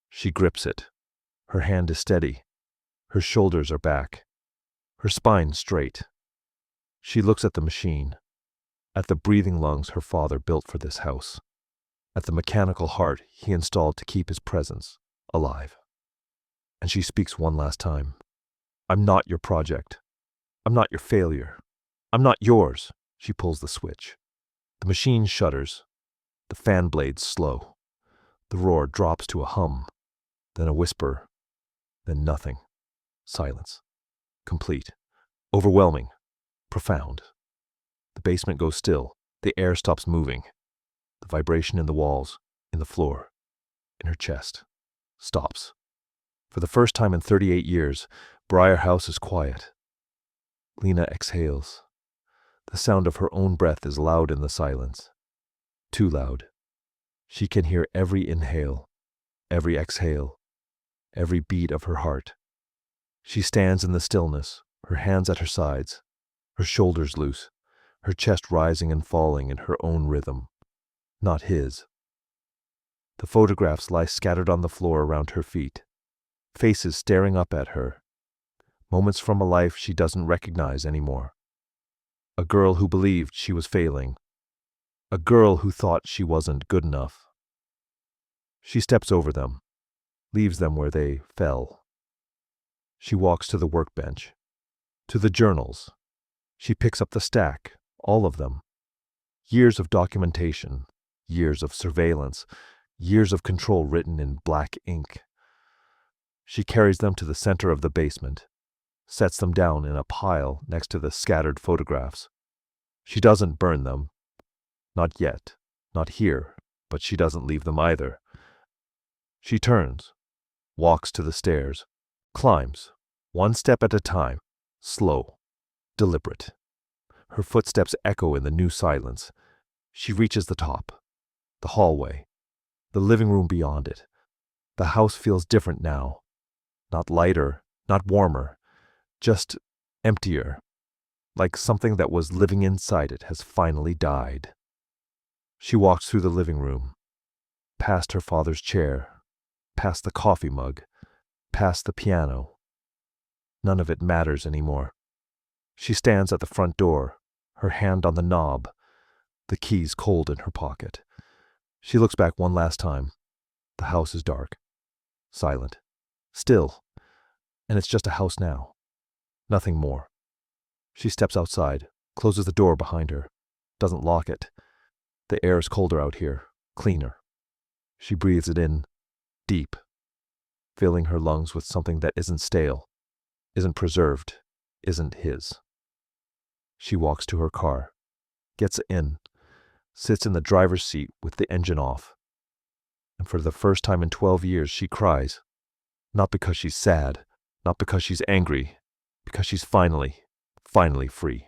She grips it. Her hand is steady. Her shoulders are back. Her spine straight. She looks at the machine, at the breathing lungs her father built for this house, at the mechanical heart he installed to keep his presence alive. And she speaks one last time. I'm not your project. I'm not your failure. I'm not yours. She pulls the switch. The machine shudders. The fan blades slow. The roar drops to a hum, then a whisper, then nothing. Silence. Complete. Overwhelming. Profound. The basement goes still. The air stops moving. The vibration in the walls, in the floor, in her chest, stops. For the first time in 38 years, Briar House is quiet. Lena exhales. The sound of her own breath is loud in the silence. Too loud. She can hear every inhale, every exhale, every beat of her heart. She stands in the stillness, her hands at her sides, her shoulders loose, her chest rising and falling in her own rhythm, not his. The photographs lie scattered on the floor around her feet, faces staring up at her, moments from a life she doesn't recognize anymore. A girl who believed she was failing, A girl who thought she wasn't good enough. She steps over them, leaves them where they fell. She walks to the workbench, to the journals. She picks up the stack, all of them. Years of documentation, years of surveillance, years of control written in black ink. She carries them to the center of the basement, sets them down in a pile next to the scattered photographs. She doesn't burn them. Not yet, not here, but she doesn't leave them either. She turns, walks to the stairs, climbs, one step at a time, slow, deliberate. Her footsteps echo in the new silence. She reaches the top, the hallway, the living room beyond it. The house feels different now. Not lighter, not warmer, just emptier, like something that was living inside it has finally died. She walks through the living room, past her father's chair, past the coffee mug, past the piano. None of it matters anymore. She stands at the front door, her hand on the knob, the keys cold in her pocket. She looks back one last time. The house is dark, silent, still, and it's just a house now. Nothing more. She steps outside, closes the door behind her, doesn't lock it. The air is colder out here, cleaner. She breathes it in, deep, filling her lungs with something that isn't stale, isn't preserved, isn't his. She walks to her car, gets in, sits in the driver's seat with the engine off. And for the first time in 12 years, she cries. Not because she's sad, not because she's angry, because she's finally free.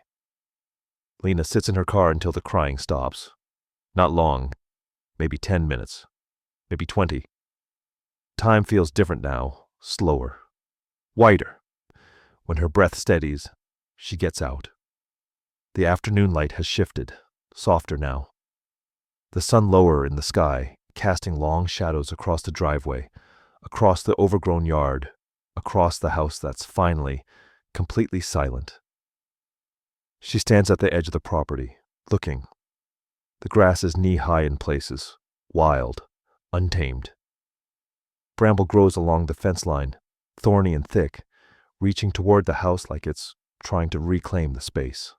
Lena sits in her car until the crying stops. Not long, maybe 10 minutes, maybe 20. Time feels different now, slower, wider. When her breath steadies, she gets out. The afternoon light has shifted, softer now. The sun lower in the sky, casting long shadows across the driveway, across the overgrown yard, across the house that's finally, completely silent. She stands at the edge of the property, looking. The grass is knee-high in places, wild, untamed. Bramble grows along the fence line, thorny and thick, reaching toward the house like it's trying to reclaim the space.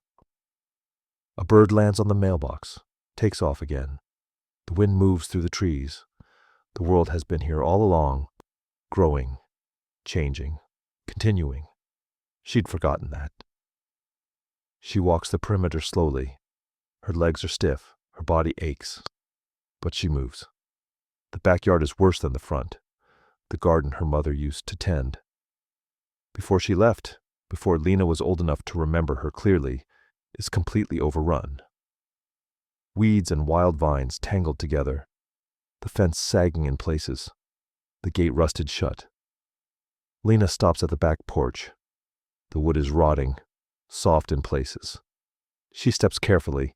A bird lands on the mailbox, takes off again. The wind moves through the trees. The world has been here all along, growing, changing, continuing. She'd forgotten that. She walks the perimeter slowly. Her legs are stiff, her body aches, but she moves. The backyard is worse than the front, the garden her mother used to tend. Before she left, before Lena was old enough to remember her clearly, is completely overrun. Weeds and wild vines tangled together, the fence sagging in places, the gate rusted shut. Lena stops at the back porch. The wood is rotting, soft in places. She steps carefully,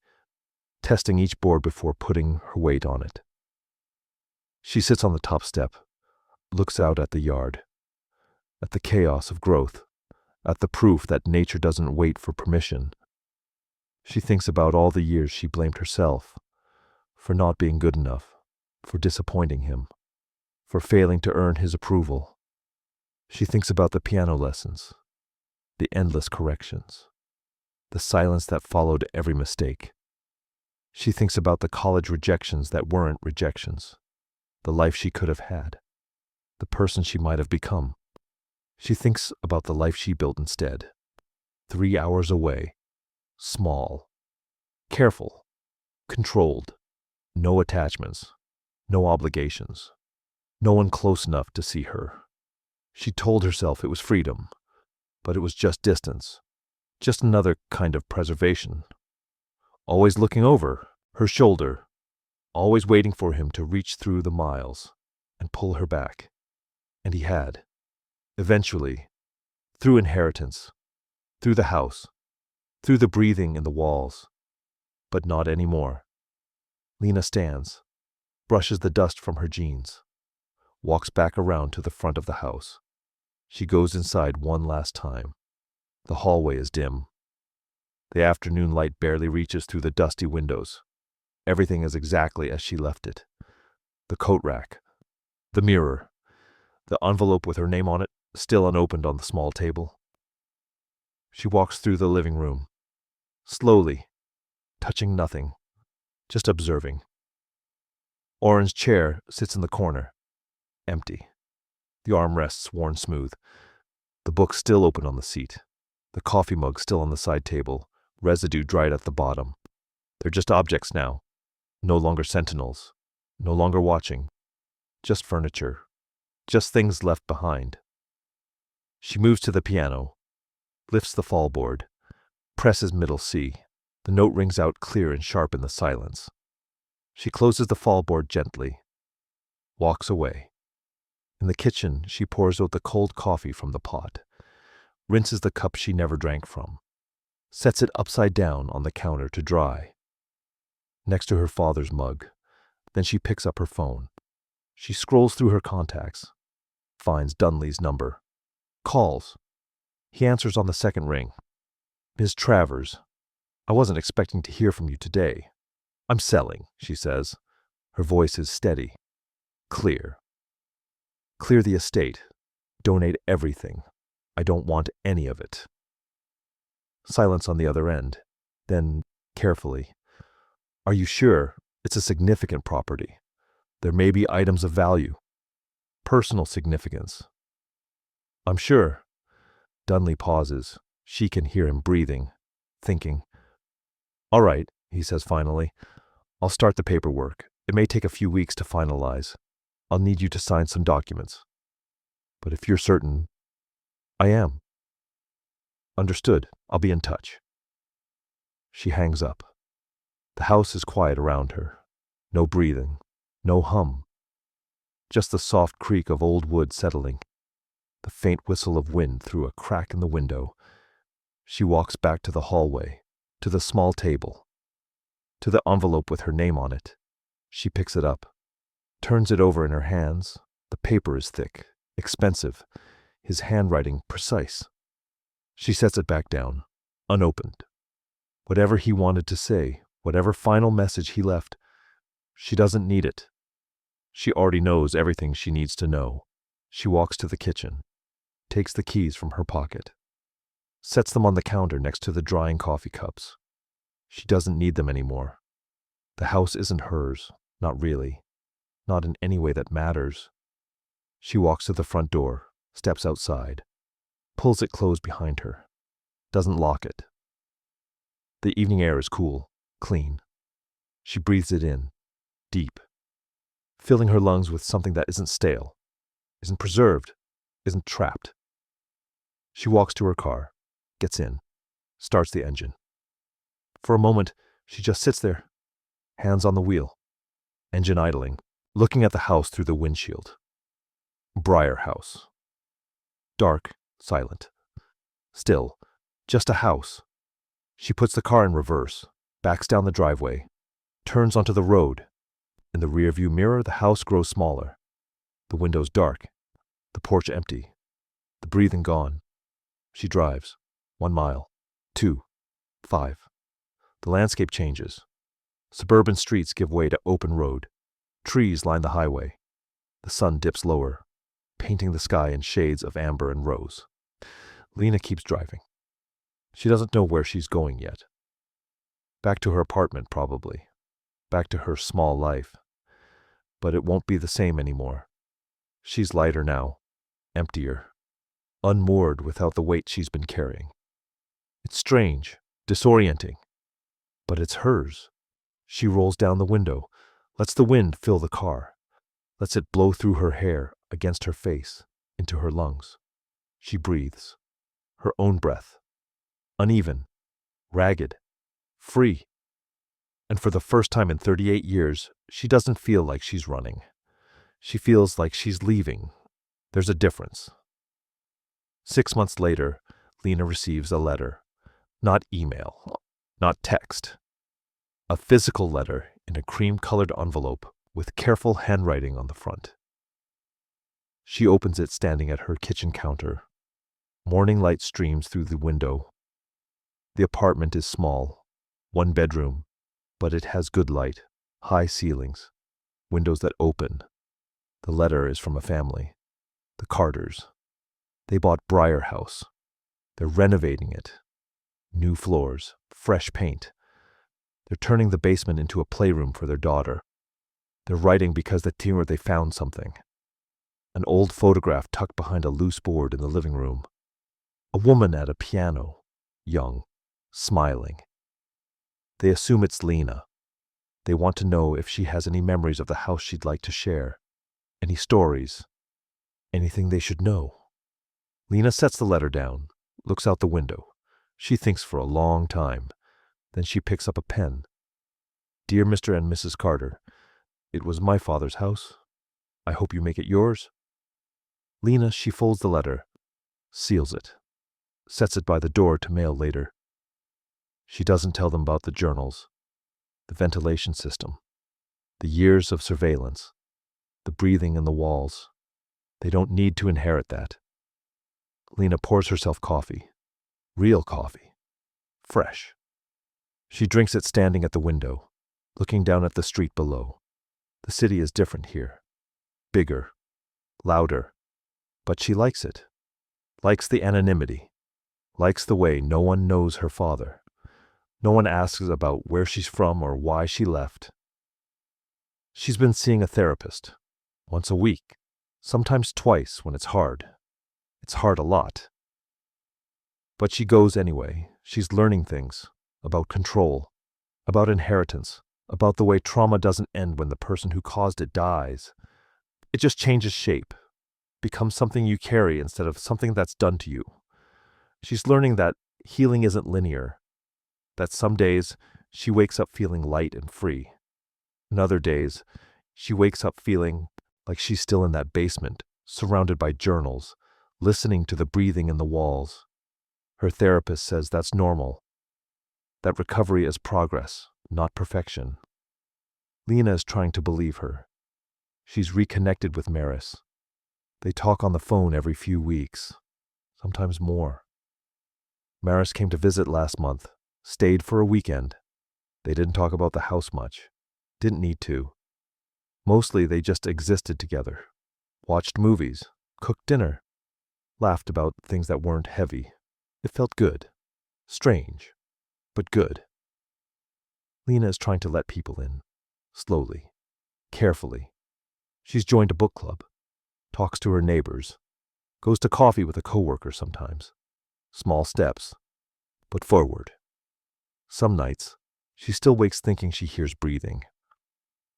testing each board before putting her weight on it. She sits on the top step, looks out at the yard, at the chaos of growth, at the proof that nature doesn't wait for permission. She thinks about all the years she blamed herself for not being good enough, for disappointing him, for failing to earn his approval. She thinks about the piano lessons, the endless corrections, the silence that followed every mistake. She thinks about the college rejections that weren't rejections, the life she could have had, the person she might have become. She thinks about the life she built instead, 3 hours away, small, careful, controlled, no attachments, no obligations, no one close enough to see her. She told herself it was freedom, but it was just distance, just another kind of preservation. Always looking over her shoulder, always waiting for him to reach through the miles and pull her back. And he had. Eventually, through inheritance, through the house, through the breathing in the walls. But not anymore. Lena stands, brushes the dust from her jeans, walks back around to the front of the house. She goes inside one last time. The hallway is dim. The afternoon light barely reaches through the dusty windows. Everything is exactly as she left it. The coat rack, the mirror, the envelope with her name on it, still unopened on the small table. She walks through the living room, slowly, touching nothing, just observing. Oren's chair sits in the corner, empty. The armrests worn smooth. The book still open on the seat. The coffee mug still on the side table, residue dried at the bottom. They're just objects now, no longer sentinels, no longer watching. Just furniture, just things left behind. She moves to the piano, lifts the fall board, presses middle C. The note rings out clear and sharp in the silence. She closes the fall board gently, walks away. In the kitchen, she pours out the cold coffee from the pot, rinses the cup she never drank from, sets it upside down on the counter to dry, next to her father's mug. Then she picks up her phone. She scrolls through her contacts, finds Dunley's number, calls. He answers on the second ring. "Ms. Travers, I wasn't expecting to hear from you today. I'm selling," she says. Her voice is steady, clear. "Clear the estate. Donate everything. I don't want any of it." Silence on the other end. Then, carefully, "Are you sure? It's a significant property. There may be items of value. Personal significance." "I'm sure." Dunley pauses. She can hear him breathing, thinking. "All right," he says finally. "I'll start the paperwork. It may take a few weeks to finalize. I'll need you to sign some documents. But if you're certain..." "I am." "Understood. I'll be in touch." She hangs up. The house is quiet around her. No breathing, no hum. Just the soft creak of old wood settling, the faint whistle of wind through a crack in the window. She walks back to the hallway, to the small table, to the envelope with her name on it. She picks it up, turns it over in her hands. The paper is thick, expensive, his handwriting precise. She sets it back down, unopened. Whatever he wanted to say, whatever final message he left, she doesn't need it. She already knows everything she needs to know. She walks to the kitchen, takes the keys from her pocket, sets them on the counter next to the drying coffee cups. She doesn't need them anymore. The house isn't hers, not really, not in any way that matters. She walks to the front door, steps outside, pulls it closed behind her, doesn't lock it. The evening air is cool, clean. She breathes it in, deep, filling her lungs with something that isn't stale, isn't preserved, isn't trapped. She walks to her car, gets in, starts the engine. For a moment, she just sits there, hands on the wheel, engine idling, looking at the house through the windshield. Briar House. Dark, silent. Still, just a house. She puts the car in reverse, backs down the driveway, turns onto the road. In the rearview mirror, the house grows smaller. The windows dark, the porch empty, the breathing gone. She drives. 1 mile, 2, 5. The landscape changes. Suburban streets give way to open road. Trees line the highway. The sun dips lower, painting the sky in shades of amber and rose. Lena keeps driving. She doesn't know where she's going yet. Back to her apartment, probably. Back to her small life. But it won't be the same anymore. She's lighter now, emptier, unmoored without the weight she's been carrying. It's strange, disorienting, but it's hers. She rolls down the window, lets the wind fill the car, lets it blow through her hair, against her face, into her lungs. She breathes, her own breath, uneven, ragged, free. And for the first time in 38 years, she doesn't feel like she's running. She feels like she's leaving. There's a difference. 6 months later, Lena receives a letter. Not email, not text. A physical letter in a cream-colored envelope with careful handwriting on the front. She opens it standing at her kitchen counter. Morning light streams through the window. The apartment is small, 1 bedroom, but it has good light. High ceilings, windows that open. The letter is from a family. The Carters. They bought Briar House. They're renovating it. New floors, fresh paint. They're turning the basement into a playroom for their daughter. They're writing because they found something. An old photograph tucked behind a loose board in the living room. A woman at a piano, young, smiling. They assume it's Lena. They want to know if she has any memories of the house she'd like to share. Any stories. Anything they should know. Lena sets the letter down, looks out the window. She thinks for a long time. Then she picks up a pen. Dear Mr. and Mrs. Carter, it was my father's house. I hope you make it yours. Lena, she folds the letter, seals it, sets it by the door to mail later. She doesn't tell them about the journals, the ventilation system, the years of surveillance, the breathing in the walls. They don't need to inherit that. Lena pours herself coffee. Real coffee. Fresh. She drinks it standing at the window, looking down at the street below. The city is different here. Bigger. Louder. But she likes it. Likes the anonymity. Likes the way no one knows her father. No one asks about where she's from or why she left. She's been seeing a therapist. Once a week. Sometimes twice when it's hard. It's hard a lot. But she goes anyway. She's learning things. About control. About inheritance. About the way trauma doesn't end when the person who caused it dies. It just changes shape. Becomes something you carry instead of something that's done to you. She's learning that healing isn't linear. That some days she wakes up feeling light and free. And other days she wakes up feeling like she's still in that basement, surrounded by journals, listening to the breathing in the walls. Her therapist says that's normal. That recovery is progress, not perfection. Lena is trying to believe her. She's reconnected with Maris. They talk on the phone every few weeks, sometimes more. Maris came to visit last month, stayed for a weekend. They didn't talk about the house much. Didn't need to. Mostly they just existed together. Watched movies, cooked dinner, laughed about things that weren't heavy. It felt good. Strange, but good. Lena is trying to let people in. Slowly. Carefully. She's joined a book club. Talks to her neighbors. Goes to coffee with a coworker sometimes. Small steps. But forward. Some nights, she still wakes thinking she hears breathing.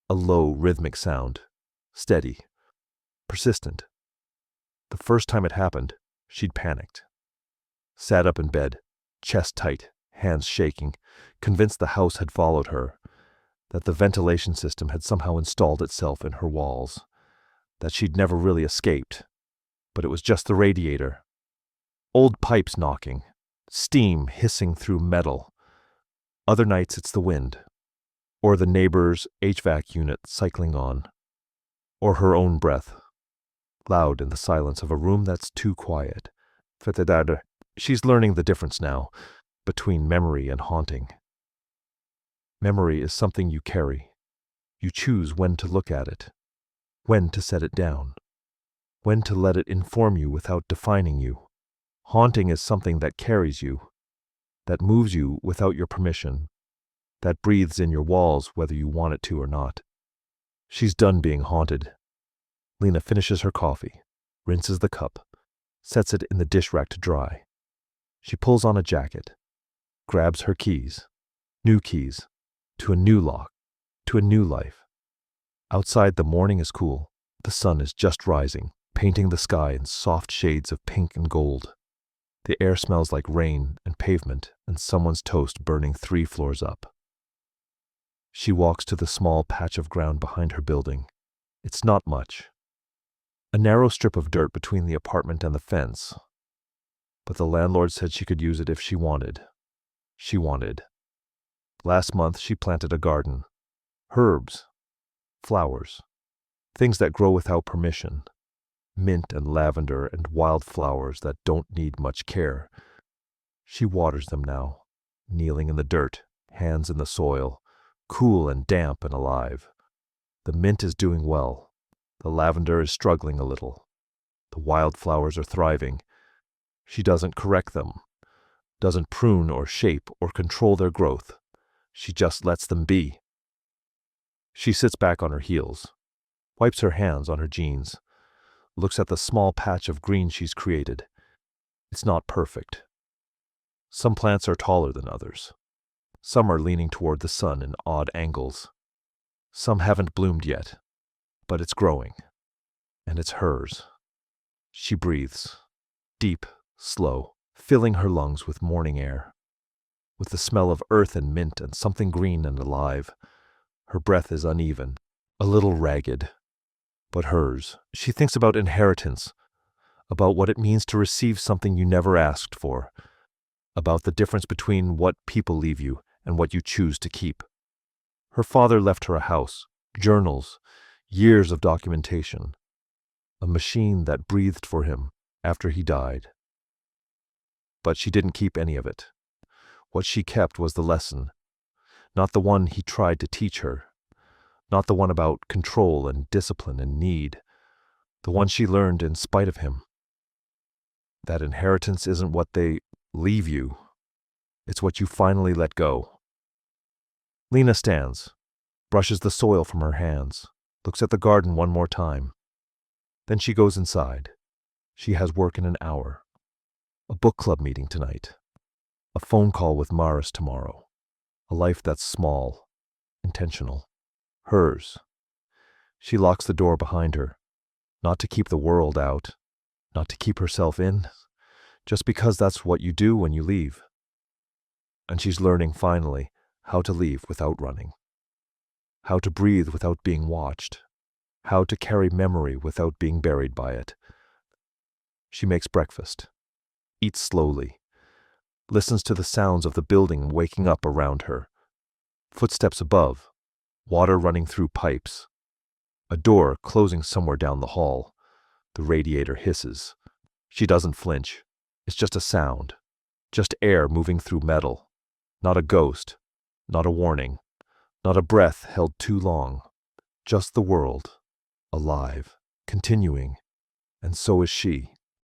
A low, rhythmic sound. Steady. Persistent. The first time it happened, she'd panicked. Sat up in bed, chest tight, hands shaking, convinced the house had followed her, that the ventilation system had somehow installed itself in her walls, that she'd never really escaped, but it was just the radiator. Old pipes knocking, steam hissing through metal. Other nights it's the wind, or the neighbor's HVAC unit cycling on, or her own breath, loud in the silence of a room that's too quiet. She's learning the difference now between memory and haunting. Memory is something you carry. You choose when to look at it, when to set it down, when to let it inform you without defining you. Haunting is something that carries you, that moves you without your permission, that breathes in your walls whether you want it to or not. She's done being haunted. Lena finishes her coffee, rinses the cup, sets it in the dish rack to dry. She pulls on a jacket, grabs her keys, new keys, to a new lock, to a new life. Outside the morning is cool. The sun is just rising, painting the sky in soft shades of pink and gold. The air smells like rain and pavement and someone's toast burning 3 floors up. She walks to the small patch of ground behind her building. It's not much. A narrow strip of dirt between the apartment and the fence. But the landlord said she could use it if she wanted. She wanted. Last month she planted a garden. Herbs. Flowers. Things that grow without permission. Mint and lavender and wildflowers that don't need much care. She waters them now, kneeling in the dirt, hands in the soil, cool and damp and alive. The mint is doing well. The lavender is struggling a little. The wildflowers are thriving. She doesn't correct them, doesn't prune or shape or control their growth. She just lets them be. She sits back on her heels, wipes her hands on her jeans, looks at the small patch of green she's created. It's not perfect. Some plants are taller than others. Some are leaning toward the sun in odd angles. Some haven't bloomed yet, but it's growing, and it's hers. She breathes, deep, slow, filling her lungs with morning air. With the smell of earth and mint and something green and alive. Her breath is uneven, a little ragged, but hers. She thinks about inheritance, about what it means to receive something you never asked for, about the difference between what people leave you and what you choose to keep. Her father left her a house, journals, years of documentation, a machine that breathed for him after he died. But she didn't keep any of it. What she kept was the lesson, not the one he tried to teach her, not the one about control and discipline and need, the one she learned in spite of him. That inheritance isn't what they leave you, it's what you finally let go. Lena stands, brushes the soil from her hands, looks at the garden one more time. Then she goes inside. She has work in an hour. A book club meeting tonight. A phone call with Maris tomorrow. A life that's small, intentional. Hers. She locks the door behind her, not to keep the world out, not to keep herself in, just because that's what you do when you leave. And she's learning, finally, how to leave without running. How to breathe without being watched. How to carry memory without being buried by it. She makes breakfast, eats slowly, listens to the sounds of the building waking up around her. Footsteps above, water running through pipes. A door closing somewhere down the hall. The radiator hisses. She doesn't flinch. It's just a sound. Just air moving through metal. Not a ghost. Not a warning. Not a breath held too long. Just the world. Alive. Continuing. And so is she.